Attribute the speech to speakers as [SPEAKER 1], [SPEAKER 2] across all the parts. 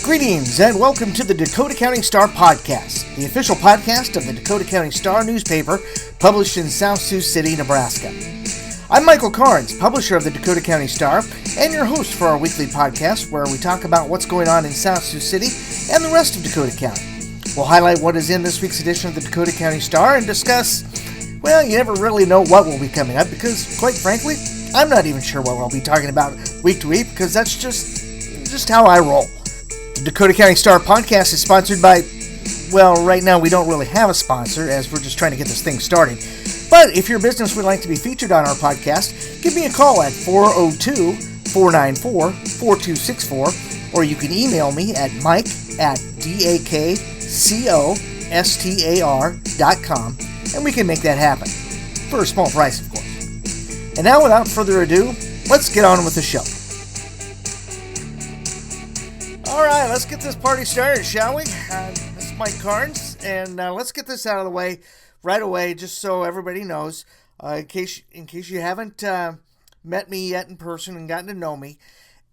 [SPEAKER 1] Greetings and welcome to the Dakota County Star Podcast, the official podcast of the Dakota County Star newspaper published in South Sioux City, Nebraska. I'm Michael Carnes, publisher of the Dakota County Star, and your host for our weekly podcast where we talk about what's going on in South Sioux City and the rest of Dakota County. We'll highlight what is in this week's edition of the Dakota County Star and discuss, well, you never really know what will be coming up because, quite frankly, I'm not even sure what we'll be talking about week to week because that's just how I roll. The Dakota County Star Podcast is sponsored by, well, right now we don't really have a sponsor as we're just trying to get this thing started. But if your business would like to be featured on our podcast, give me a call at 402-494-4264, or you can email me at mike@dakscostar.com, and we can make that happen. For a small price, of course. And now, without further ado, let's get on with the show. Alright, let's get this party started, shall we? This is Mike Carnes, and let's get this out of the way right away, just so everybody knows. In case you haven't met me yet in person and gotten to know me,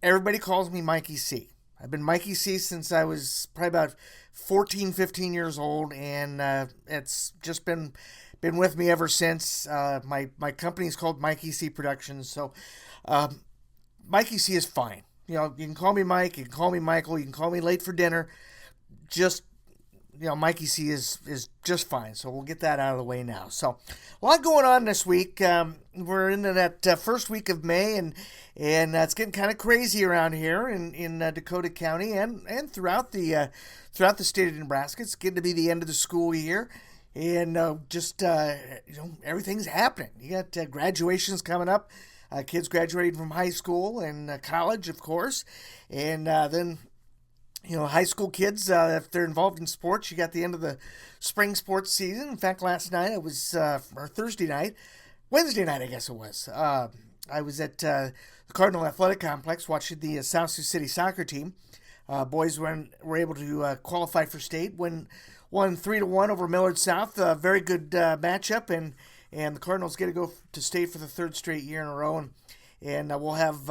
[SPEAKER 1] everybody calls me Mikey C. I've been Mikey C since I was probably about 14, 15 years old, and it's just been with me ever since. My company is called Mikey C Productions, so Mikey C is fine. You know, you can call me Mike, you can call me Michael, you can call me late for dinner. Just, Mikey C is just fine. So we'll get that out of the way now. So a lot going on this week. We're into that first week of May, and it's getting kind of crazy around here in Dakota County and throughout the state of Nebraska. It's getting to be the end of the school year, and everything's happening. You got graduations coming up. Kids graduating from high school and college, of course. And then, high school kids, if they're involved in sports, you got the end of the spring sports season. In fact, last night, Wednesday night, I guess it was. I was at the Cardinal Athletic Complex watching the South Sioux City soccer team. Boys were able to qualify for state, won 3-1 over Millard South. A very good matchup, and the Cardinals get to go to state for the third straight year in a row, and we'll have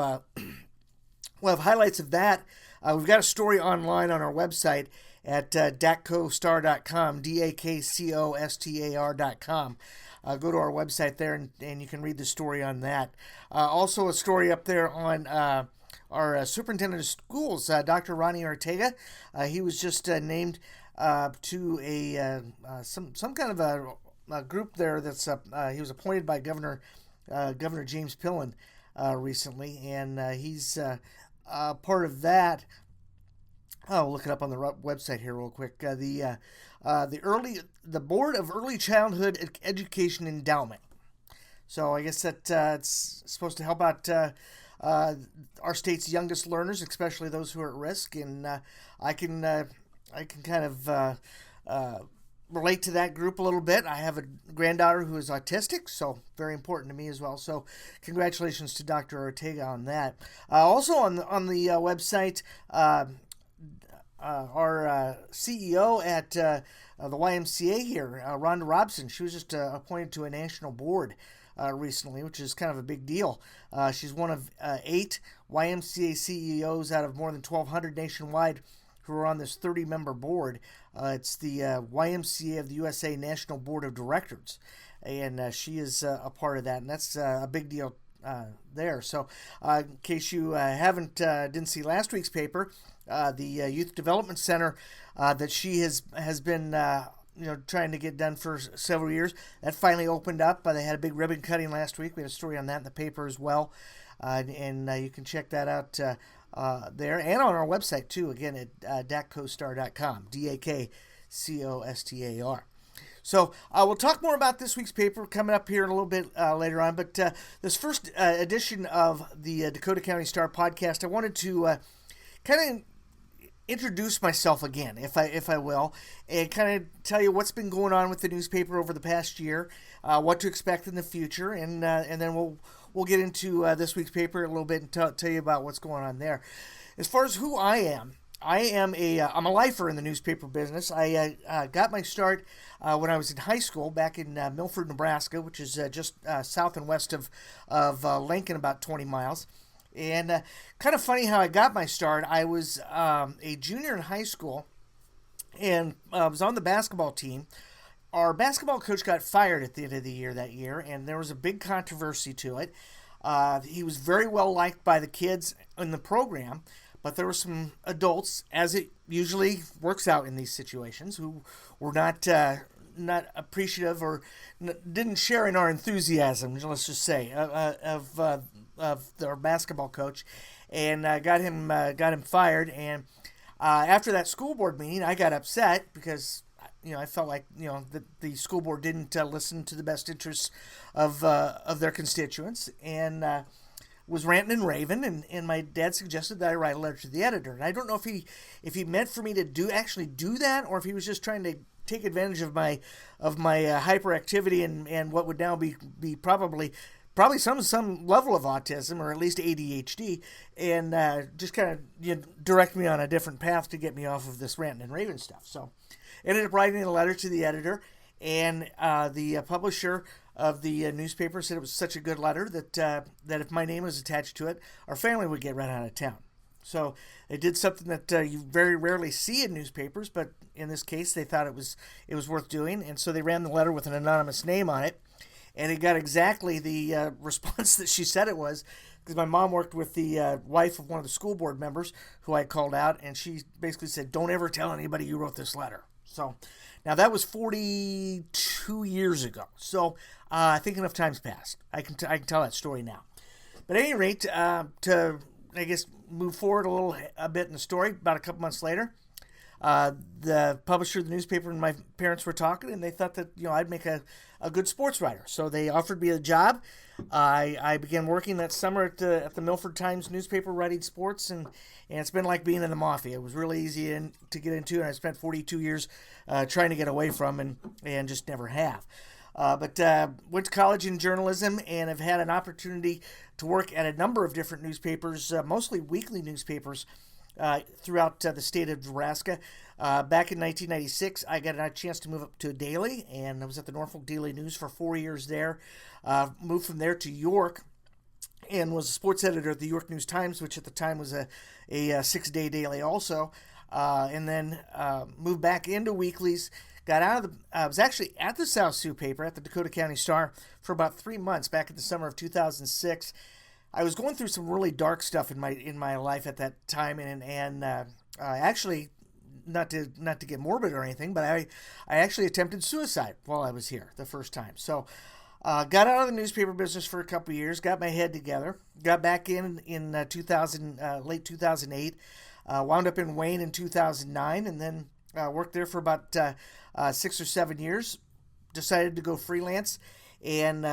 [SPEAKER 1] highlights of that. We've got a story online on our website at dakscostar.com, dakscostar.com. Go to our website there, and you can read the story on that. Also, a story up there on our superintendent of schools, Dr. Ronnie Ortega. He was just named to some kind of a group there that's he was appointed by Governor James Pillen recently, and he's part of that. I'll look it up on the website here real quick. The Board of Early Childhood Education Endowment. So I guess that it's supposed to help out our state's youngest learners, especially those who are at risk, and I can kind of relate to that group a little bit. I have a granddaughter who is autistic, so very important to me as well. So congratulations to Dr. Ortega on that. Also on the website, our CEO at the YMCA here, Rhonda Robson, she was just appointed to a national board recently, which is kind of a big deal. She's one of 8 YMCA CEOs out of more than 1,200 nationwide who are on this 30-member board. It's the YMCA of the USA National Board of Directors, and she is a part of that, and that's a big deal there. So in case you didn't see last week's paper, the Youth Development Center that she has been trying to get done for several years, that finally opened up. They had a big ribbon cutting last week. We had a story on that in the paper as well, and you can check that out there and on our website too, again at dakscostar.com, dakscostar. So we'll talk more about this week's paper coming up here in a little bit later on, but this first edition of the Dakota County Star podcast, I wanted to kind of introduce myself again, if I will, and kind of tell you what's been going on with the newspaper over the past year, what to expect in the future, and then we'll get into this week's paper a little bit and tell you about what's going on there. As far as who I'm a lifer in the newspaper business. I got my start when I was in high school back in Milford, Nebraska, which is just south and west of Lincoln, about 20 miles. And kind of funny how I got my start. I was a junior in high school and was on the basketball team. Our basketball coach got fired at the end of the year that year, and there was a big controversy to it. He was very well liked by the kids in the program, but there were some adults, as it usually works out in these situations, who were not appreciative or didn't share in our enthusiasm, let's just say, of our basketball coach, and got him fired. And after that school board meeting, I got upset because I felt like the school board didn't listen to the best interests of their constituents, and was ranting and raving, and my dad suggested that I write a letter to the editor. And I don't know if he meant for me to actually do that, or if he was just trying to take advantage of my hyperactivity and what would now be probably some level of autism, or at least ADHD, and just kind of direct me on a different path to get me off of this ranting and raving stuff. So ended up writing a letter to the editor, and the publisher of the newspaper said it was such a good letter that if my name was attached to it, our family would get run out of town. So they did something that you very rarely see in newspapers, but in this case they thought it was worth doing, and so they ran the letter with an anonymous name on it, and it got exactly the response that she said it was, because my mom worked with the wife of one of the school board members who I called out, and she basically said, "Don't ever tell anybody you wrote this letter." So now that was 42 years ago. So I think enough time's passed. I can tell that story now. But at any rate, to I guess move forward a bit in the story, about a couple months later, the publisher of the newspaper and my parents were talking, and they thought that I'd make a good sports writer. So they offered me a job. I began working that summer at the Milford Times newspaper, writing sports, and it's been like being in the mafia. It was really easy to get into, and I spent 42 years trying to get away from, and just never have. But went to college in journalism, and have had an opportunity to work at a number of different newspapers, mostly weekly newspapers, throughout the state of Nebraska. Back in 1996, I got a chance to move up to a daily, and I was at the Norfolk Daily News for 4 years there. Moved from there to York, and was a sports editor at the York News Times, which at the time was a 6-day daily also. And then moved back into weeklies. Got out of I was actually at the South Sioux paper at the Dakota County Star for about 3 months back in the summer of 2006. I was going through some really dark stuff in my life at that time, and actually, not to get morbid or anything, but I actually attempted suicide while I was here the first time. So got out of the newspaper business for a couple of years, got my head together, got back in 2000, late 2008, wound up in Wayne in 2009, and then worked there for about 6 or 7 years. Decided to go freelance. And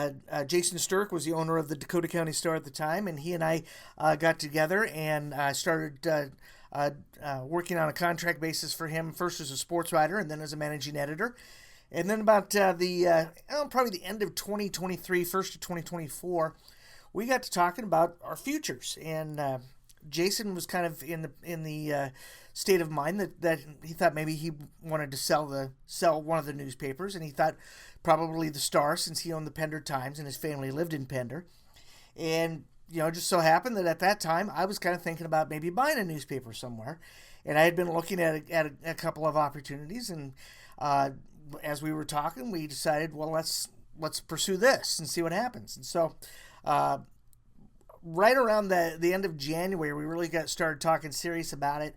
[SPEAKER 1] Jason Sturck was the owner of the Dakota County Star at the time, and he and I got together and started working on a contract basis for him, first as a sports writer and then as a managing editor. And then about probably the end of 2023, first of 2024, we got to talking about our futures. And Jason was kind of in the state of mind that he thought maybe he wanted to sell one of the newspapers, and he thought probably the Star, since he owned the Pender Times and his family lived in Pender. And just so happened that at that time I was kind of thinking about maybe buying a newspaper somewhere, and I had been looking at a couple of opportunities, and as we were talking, we decided, well, let's pursue this and see what happens. And so right around the end of January, we really started talking serious about it.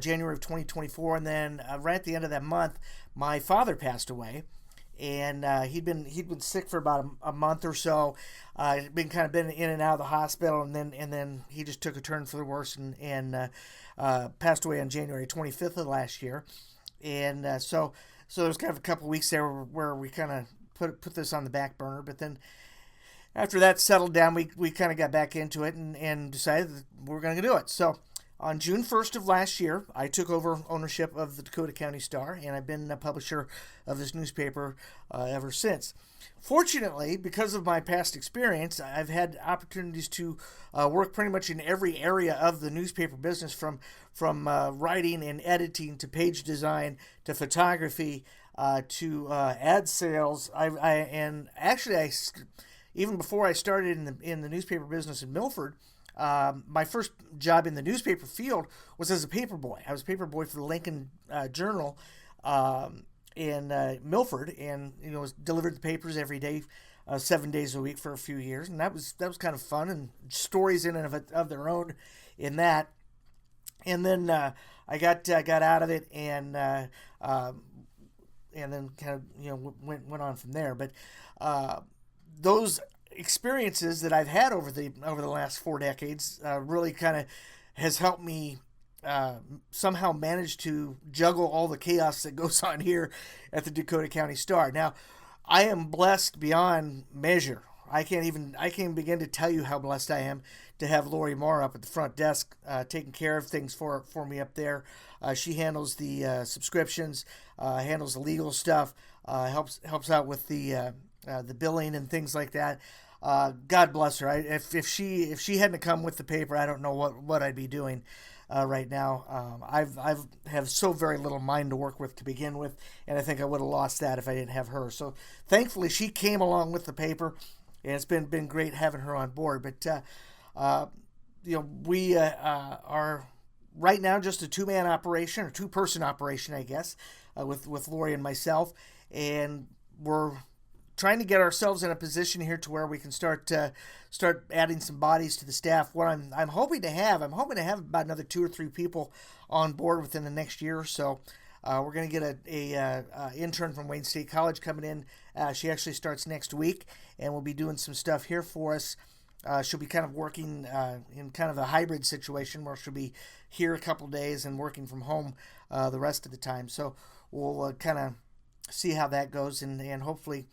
[SPEAKER 1] January of 2024, and then right at the end of that month, my father passed away, and he'd been sick for about a month or so. Been in and out of the hospital, and then he just took a turn for the worse and passed away on January 25th of last year. And so there was kind of a couple of weeks there where we kind of put this on the back burner, but then after that settled down, we kind of got back into it and decided that we're going to do it. So on June 1st of last year, I took over ownership of the Dakota County Star, and I've been a publisher of this newspaper ever since. Fortunately, because of my past experience, I've had opportunities to work pretty much in every area of the newspaper business, from writing and editing to page design to photography to ad sales. Even before I started in the newspaper business in Milford, my first job in the newspaper field was as a paper boy. I was a paper boy for the Lincoln Journal in Milford, and was delivered the papers every day, 7 days a week for a few years, and that was kind of fun, and stories in and of their own in that. And then I got out of it, and then kind of went on from there. But those experiences that I've had over the last 4 decades really kind of has helped me somehow manage to juggle all the chaos that goes on here at the Dakota County Star. Now, I am blessed beyond measure. I can't begin to tell you how blessed I am to have Lori Moore up at the front desk taking care of things for me up there. She handles the subscriptions, handles the legal stuff, helps out with the billing and things like that. God bless her. If she hadn't come with the paper, I don't know what I'd be doing right now. I've have so very little mind to work with to begin with, and I think I would have lost that if I didn't have her. So thankfully, she came along with the paper, and it's been great having her on board. But we are right now just a 2-man operation, or 2-person operation, I guess, with Lori and myself, and we're trying to get ourselves in a position here to where we can start adding some bodies to the staff. What I'm hoping to have about another 2 or 3 people on board within the next year or so. We're going to get a intern from Wayne State College coming in. She actually starts next week, and will be doing some stuff here for us. She'll be kind of working in kind of a hybrid situation where she'll be here a couple days and working from home the rest of the time. So we'll kind of see how that goes, and hopefully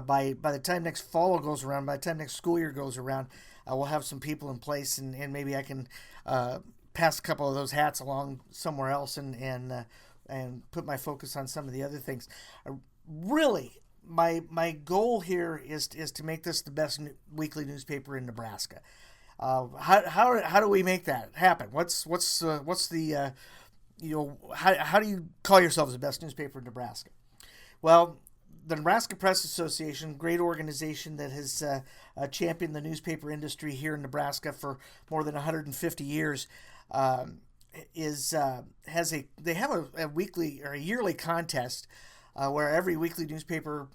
[SPEAKER 1] by the time next fall goes around, by the time next school year goes around, we'll have some people in place, and maybe I can pass a couple of those hats along somewhere else and put my focus on some of the other things. Really, my goal here is to make this the best weekly newspaper in Nebraska. How do we make that happen? What's the how do you call yourselves the best newspaper in Nebraska? Well, the Nebraska Press Association, great organization that has championed the newspaper industry here in Nebraska for more than 150 years, they have a weekly or a yearly contest where every weekly newspaper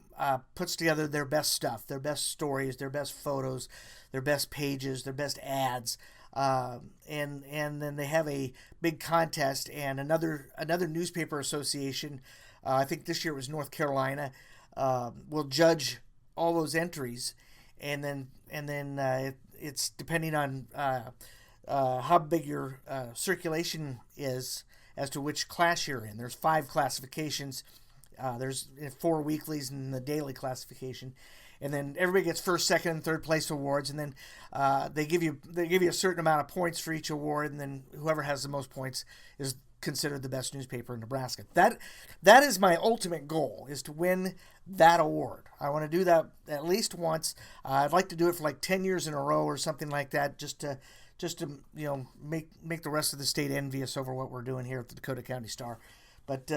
[SPEAKER 1] puts together their best stuff, their best stories, their best photos, their best pages, their best ads, and then they have a big contest, and another newspaper association, I think this year it was North Carolina, will judge all those entries, and then it's depending on how big your circulation is as to which class you're in. There's 5 classifications. There's 4 weeklies and the daily classification, and then everybody gets first, second, and third place awards, and then they give you a certain amount of points for each award, and then whoever has the most points is considered the best newspaper in Nebraska. That is my ultimate goal, is to win that award. I want to do that at least once. I'd like to do it for like 10 years in a row or something like that, just to make the rest of the state envious over what we're doing here at the Dakota County Star. But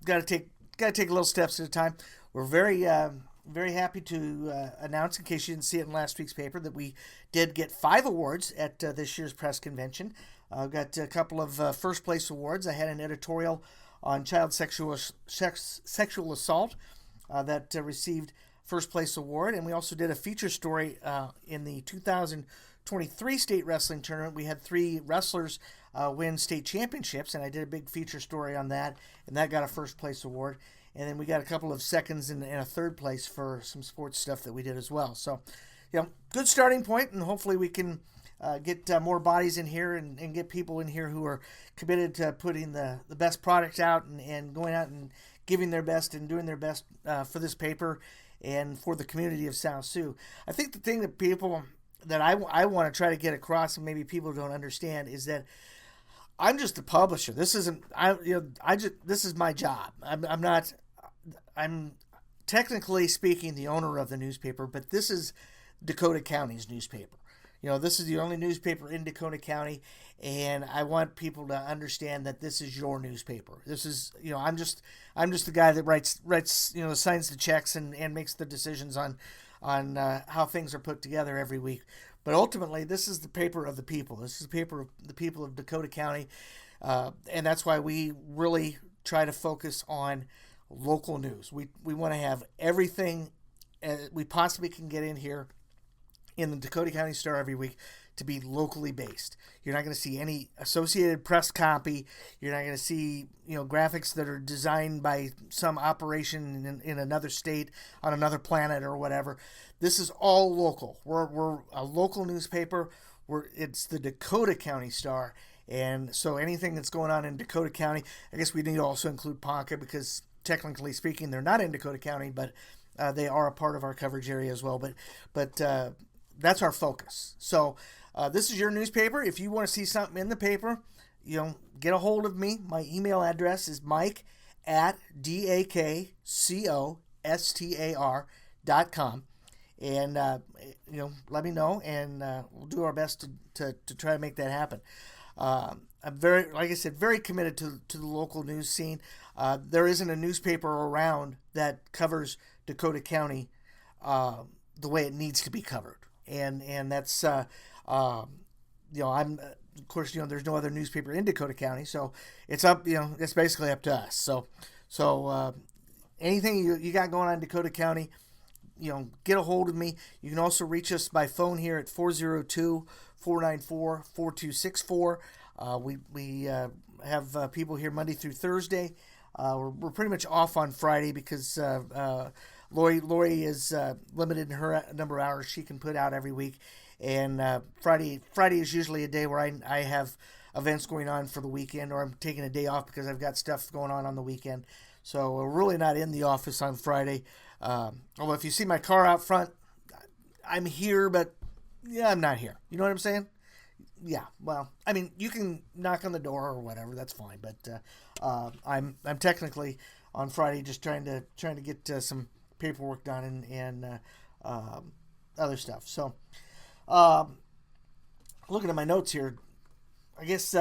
[SPEAKER 1] got to take little steps at a time. We're very happy to announce, in case you didn't see it in last week's paper, that we did get 5 awards at this year's press convention. I've got a couple of first place awards. I had an editorial on child sexual assault that received first place award, and we also did a feature story in the 2023 state wrestling tournament. We had 3 wrestlers win state championships, and I did a big feature story on that, and that got a first place award. And then we got a couple of seconds and a third place for some sports stuff that we did as well. So, good starting point, and hopefully we can get more bodies in here and get people in here who are committed to putting the best product out and going out and giving their best and doing their best for this paper and for the community of South Sioux. I think the thing that I want to try to get across, and maybe people don't understand, is that I'm just a publisher. This isn't this is my job. I'm technically speaking the owner of the newspaper, but this is Dakota County's newspaper. This is the only newspaper in Dakota County, and I want people to understand that this is your newspaper. This is, I'm just the guy that writes, signs the checks and makes the decisions on how things are put together every week. But ultimately, this is the paper of the people. This is the paper of the people of Dakota County. And that's why we really try to focus on local news. We want to have everything we possibly can get in here in the Dakota County Star every week to be locally based. You're not going to see any Associated Press copy. You're not going to see graphics that are designed by some operation in another state on another planet or whatever. This is all local. We're a local newspaper. It's the Dakota County Star, and so anything that's going on in Dakota County, I guess we need to also include Ponca because technically speaking, they're not in Dakota County, but they are a part of our coverage area as well. But that's our focus. So this is your newspaper. If you want to see something in the paper, get a hold of me. My email address is mike@dakcostar.com. And, let me know, and we'll do our best to try to make that happen. I'm like I said, very committed to the local news scene. There isn't a newspaper around that covers Dakota County the way it needs to be covered. And that's, of course, there's no other newspaper in Dakota County, so it's up, it's basically up to us. So anything you got going on in Dakota County, get a hold of me. You can also reach us by phone here at 402-494-4264. We have people here Monday through Thursday. We're pretty much off on Friday because Lori is limited in her number of hours she can put out every week. And Friday is usually a day where I have events going on for the weekend, or I'm taking a day off because I've got stuff going on the weekend. So we're really not in the office on Friday. Although if you see my car out front, I'm here, but I'm not here. You know what I'm saying? Yeah. Well, I mean, you can knock on the door or whatever. That's fine. But I'm technically on Friday just trying to get some paperwork done and other stuff. So looking at my notes here, I guess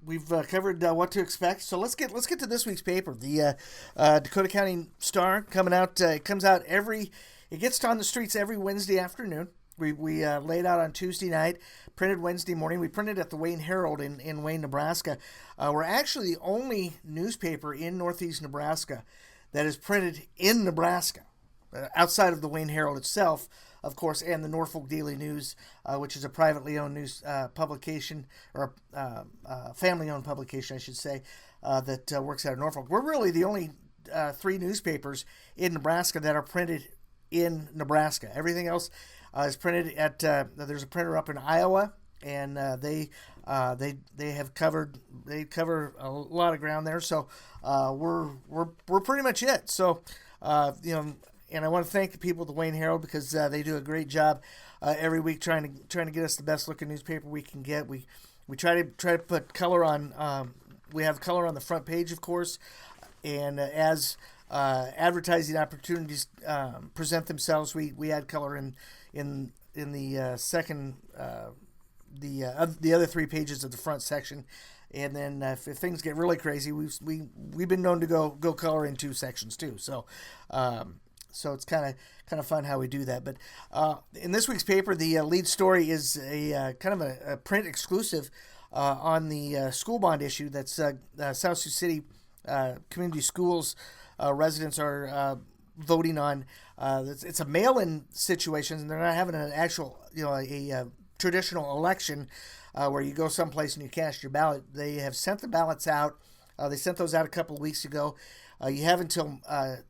[SPEAKER 1] we've covered what to expect. So let's get to this week's paper. The Dakota County Star coming out. It comes out it gets on the streets every Wednesday afternoon. We laid out on Tuesday night, printed Wednesday morning. We printed at the Wayne Herald in Wayne, Nebraska. We're actually the only newspaper in Northeast Nebraska that is printed in Nebraska, outside of the Wayne Herald itself, of course, and the Norfolk Daily News, which is a privately owned news publication, or family-owned publication, I should say, that works out of Norfolk. We're really the only three newspapers in Nebraska that are printed in Nebraska. Everything else is printed at. There's a printer up in Iowa, and they cover a lot of ground there. So we're pretty much it. So and I want to thank the people at the Wayne Herald because they do a great job every week trying to get us the best looking newspaper we can get. We try to put color on. We have color on the front page, of course, and as advertising opportunities present themselves, we add color in the second the other three pages of the front section. And then if things get really crazy, we've been known to go color in two sections too. So it's kind of fun how we do that. But in this week's paper, the lead story is a kind of a print exclusive on the school bond issue that's South Sioux City Community Schools residents are voting on. It's a mail-in situation, and they're not having an actual, a traditional election where you go someplace and you cast your ballot. They have sent the ballots out. They sent those out a couple of weeks ago. You have until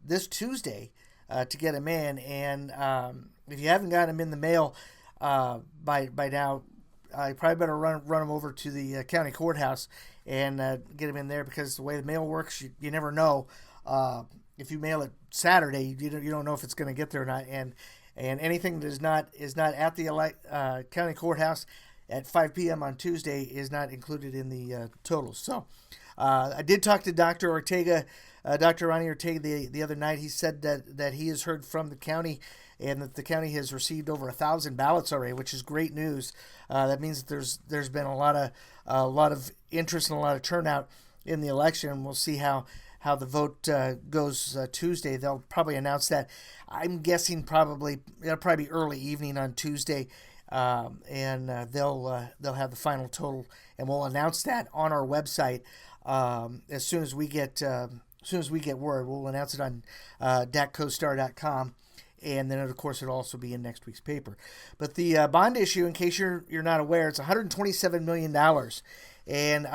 [SPEAKER 1] this Tuesday to get them in, and if you haven't got them in the mail by now, you probably better run them over to the county courthouse and get them in there, because the way the mail works, you never know. If you mail it Saturday, you don't know if it's going to get there or not, and anything that is not at the county courthouse at 5 p.m. on Tuesday is not included in the totals. So I did talk to Dr. Ortega, Dr. Ronnie Ortega the other night. He said that he has heard from the county and that the county has received over 1,000 ballots already, which is great news. That means that there's been a lot of interest and a lot of turnout in the election. We'll see how the vote goes Tuesday. They'll probably announce that. I'm guessing it'll probably be early evening on Tuesday. They'll have the final total, and we'll announce that on our website as soon as we get word. We'll announce it on DCStar.com. And then, of course, it'll also be in next week's paper. But the bond issue, in case you're not aware, it's $127 million. And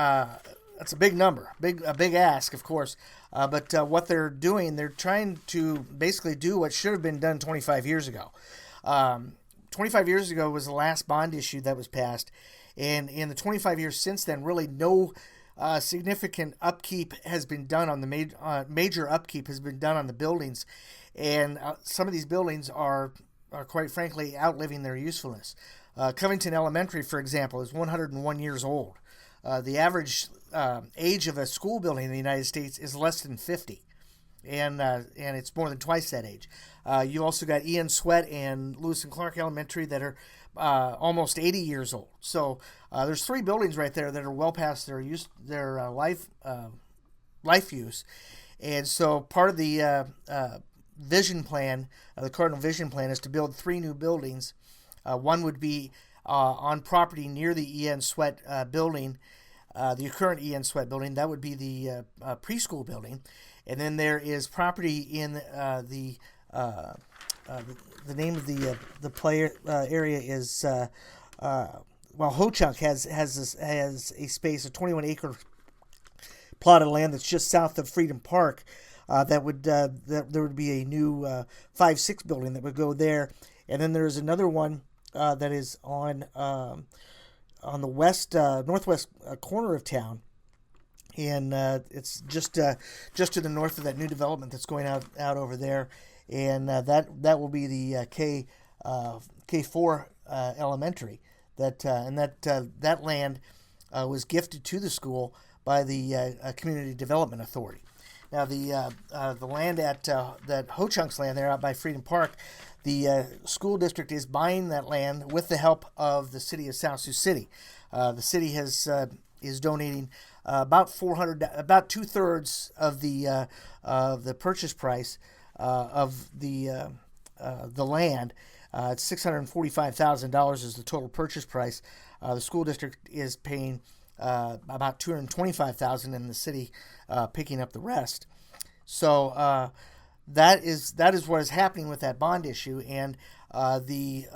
[SPEAKER 1] that's a big number, a big ask, of course. But what they're doing, they're trying to basically do what should have been done 25 years ago. 25 years ago was the last bond issue that was passed. And in the 25 years since then, really no significant upkeep has been done on the major upkeep has been done on the buildings. And some of these buildings are quite frankly outliving their usefulness. Covington Elementary, for example, is 101 years old. The average age of a school building in the United States is less than 50, and it's more than twice that age. You also got Ian Sweat and Lewis and Clark Elementary that are almost 80 years old. So there's 3 buildings right there that are well past their life use, and so part of the vision plan, the Cardinal Vision Plan, is to build 3 new buildings. One would be on property near the E.N. Sweat building, the current E.N. Sweat building. That would be the preschool building. And then there is property in the name of the play area is Ho Chunk has a space, a 21-acre plot of land that's just south of Freedom Park. That there would be a new 5-6 building that would go there, and then there's another one that is on the northwest corner of town, and it's just to the north of that new development that's going out over there, and that will be the K4 elementary. That land was gifted to the school by the Community Development Authority. Now, the land at that Ho Chunk's land there out by Freedom Park, the school district is buying that land with the help of the city of South Sioux City. The city is donating about 2/3 of the purchase price of the land. It's $645,000 is the total purchase price. The school district is paying about $225,000, and the city picking up the rest. So that is what is happening with that bond issue. And again,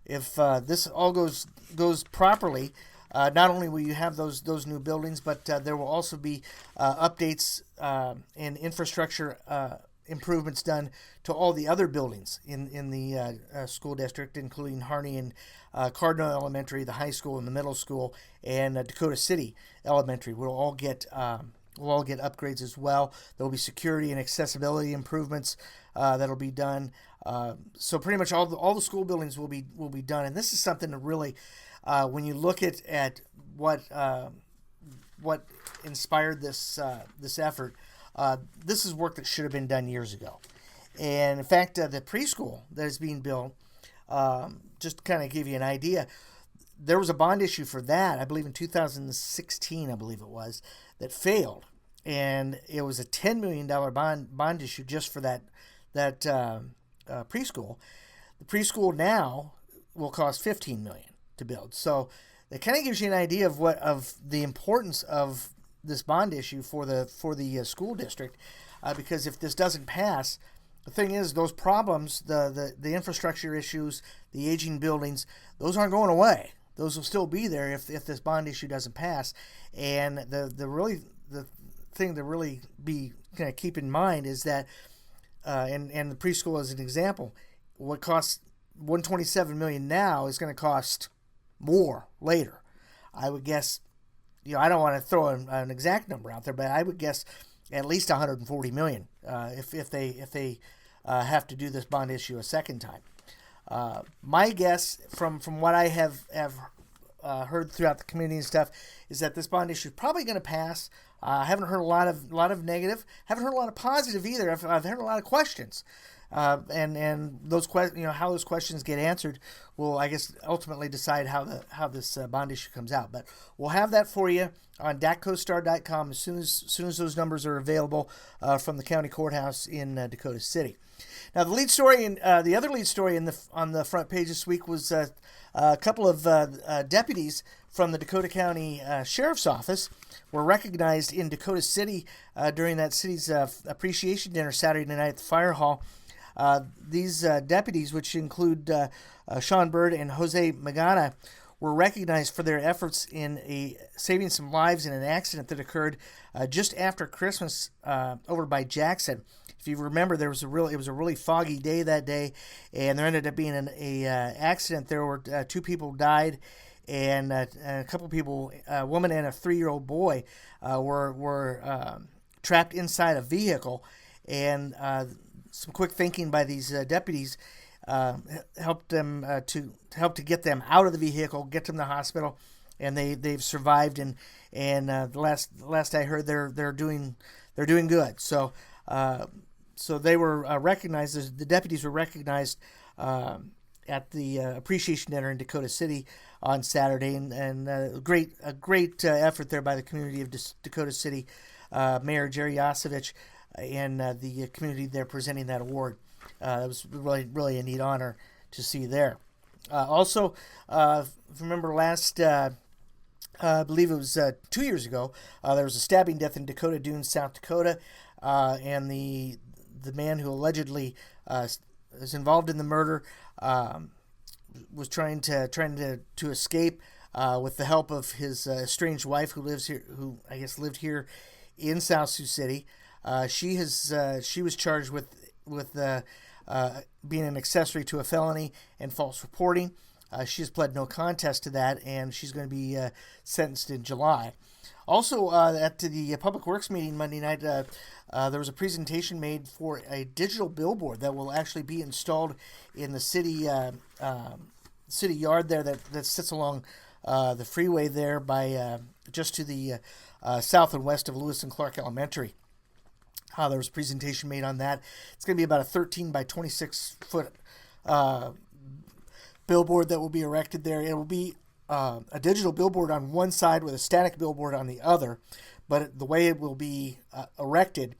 [SPEAKER 1] if this all goes properly, not only will you have those new buildings, but there will also be updates and infrastructure improvements done to all the other buildings in the school district, including Harney and Cardinal Elementary, the high school and the middle school, and Dakota City Elementary will all get upgrades as well. There will be security and accessibility improvements that'll be done. So pretty much all the school buildings will be done, and this is something that really, when you look at what inspired this effort. This is work that should have been done years ago. And in fact, the preschool that is being built, just to kind of give you an idea, there was a bond issue for that, I believe in 2016, I believe it was, that failed. And it was a $10 million bond issue just for that preschool. The preschool now will cost $15 million to build. So that kind of gives you an idea of the importance of this bond issue for the school district, because if this doesn't pass, the thing is, those problems, the infrastructure issues, the aging buildings, those aren't going away. Those will still be there if this bond issue doesn't pass. And the thing to really be kind of keep in mind is that, and the preschool as an example, what costs $127 million now is going to cost more later. I would guess, I don't want to throw an exact number out there, but I would guess at least $140 million if they have to do this bond issue a second time. My guess, from what I have heard throughout the community and stuff, is that this bond issue is probably going to pass. I haven't heard a lot of negative. Haven't heard a lot of positive either. I've heard a lot of questions. and those how those questions get answered will, I guess, ultimately decide how this bond issue comes out. But we'll have that for you on DCStar.com as soon as those numbers are available from the county courthouse in Dakota City. Now, the lead story, the other lead story on the front page this week was a couple of deputies from the Dakota County Sheriff's Office were recognized in Dakota City during that city's appreciation dinner Saturday night at the Fire Hall. These deputies, which include Sean Bird and Jose Magana, were recognized for their efforts in saving some lives in an accident that occurred just after Christmas over by Jackson. If you remember, it was a really foggy day that day, and there ended up being an accident. There were 2 people died, and a couple people, a woman and a 3-year-old boy, were trapped inside a vehicle, and some quick thinking by these deputies helped them to get them out of the vehicle, get them to the hospital, and they've survived. And the last I heard, they're doing good. So they were recognized. The deputies were recognized at the appreciation dinner in Dakota City on Saturday, and a great effort there by the community of Dakota City, Mayor Jerry Yasovich, and the community there presenting that award. It was really a neat honor to see there. Also, if you remember last, I believe it was 2 years ago, there was a stabbing death in Dakota Dunes, South Dakota, and the man who allegedly is involved in the murder was trying to escape with the help of his estranged wife, who I guess lived here in South Sioux City. She was charged with being an accessory to a felony and false reporting. She has pled no contest to that, and she's going to be sentenced in July. Also, at the Public Works meeting Monday night, there was a presentation made for a digital billboard that will actually be installed in the city yard there that sits along the freeway there by just to the south and west of Lewis and Clark Elementary. There was a presentation made on that. It's going to be about a 13 by 26 foot billboard that will be erected there. It will be a digital billboard on one side with a static billboard on the other, but the way it will be erected,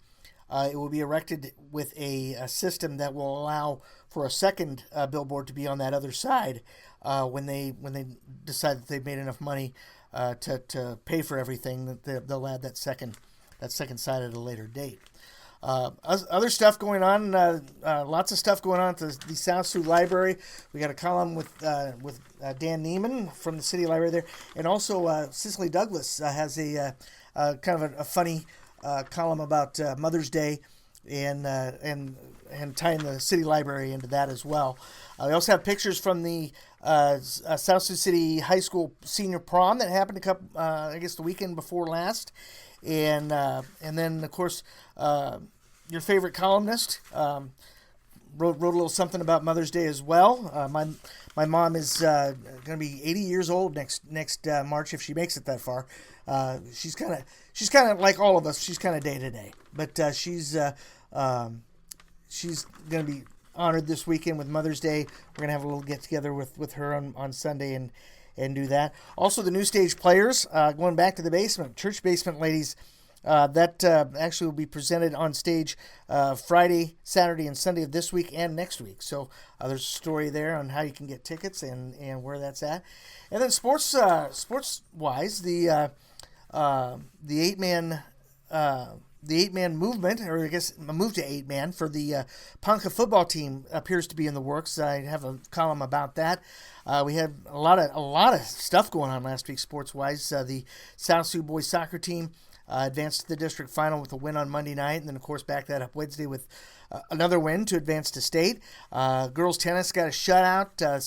[SPEAKER 1] it will be erected with a system that will allow for a second billboard to be on that other side when they decide that they've made enough money to pay for everything. That they'll add that second side at a later date. Other stuff going on, lots of stuff going on at the South Sioux Library. We got a column with Dan Neiman from the City Library there, and also Cicely Douglas has a kind of a funny column about Mother's Day and tying the City Library into that as well. We also have pictures from the South Sioux City High School senior prom that happened the weekend before last. And then, of course, your favorite columnist wrote a little something about Mother's Day as well. My mom is going to be 80 years old next March if she makes it that far. She's kind of like all of us. She's kind of day to day, but she's going to be honored this weekend with Mother's Day. We're going to have a little get together with her on Sunday and do that. Also, the New Stage Players, going back to the basement, Church Basement Ladies, that actually will be presented on stage Friday, Saturday, and Sunday of this week and next week. So there's a story there on how you can get tickets and where that's at. And then sports-wise, the 8-man the 8-man movement, or I guess a move to 8-man for the Ponca football team appears to be in the works. I have a column about that. We had a lot of stuff going on last week sports-wise. The South Sioux boys soccer team advanced to the district final with a win on Monday night, and then, of course, back that up Wednesday with another win to advance to state. Girls tennis got a shutout.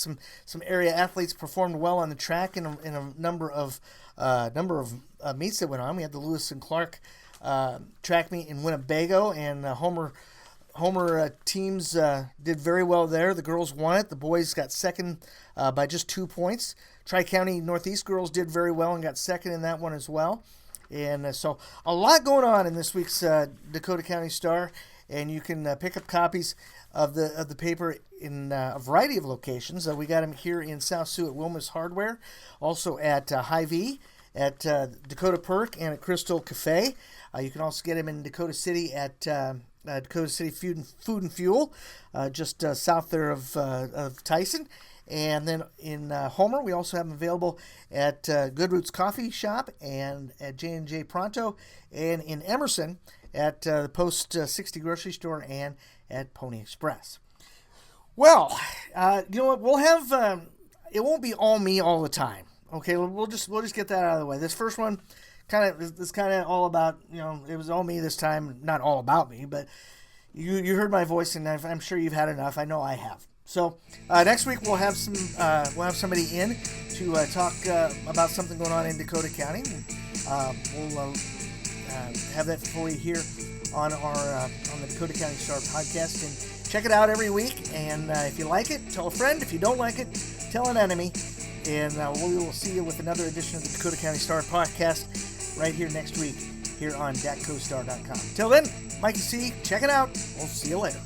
[SPEAKER 1] Some area athletes performed well on the track in a number of meets that went on. We had the Lewis and Clark track meet in Winnebago, and Homer teams did very well there. The girls won it. The boys got second by just 2 points. Tri-County Northeast girls did very well and got second in that one as well. And so a lot going on in this week's Dakota County Star. and you can pick up copies of the paper in a variety of locations. We got them here in South Sioux at Wilma's Hardware, also at Hy-Vee, at Dakota Perk, and at Crystal Cafe. You can also get them in Dakota City at Dakota City Food and Fuel, just south there of Tyson. And then in Homer, we also have them available at Good Roots Coffee Shop and at J&J Pronto, and in Emerson at the Post 60 Grocery Store and at Pony Express. Well, you know what? We'll have it won't be all me all the time. Okay, we'll just get that out of the way. This first one is kind of all about, it was all me this time. Not all about me, but you heard my voice, and I'm sure you've had enough. I know I have. So next week we'll have somebody in to talk about something going on in Dakota County. We'll have that for you here on the Dakota County Star Podcast, and check it out every week. And if you like it, tell a friend. If you don't like it, tell an enemy. And we will see you with another edition of the Dakota County Star Podcast right here next week here on DCStar.com. Till then, Mikey C, check it out. We'll see you later.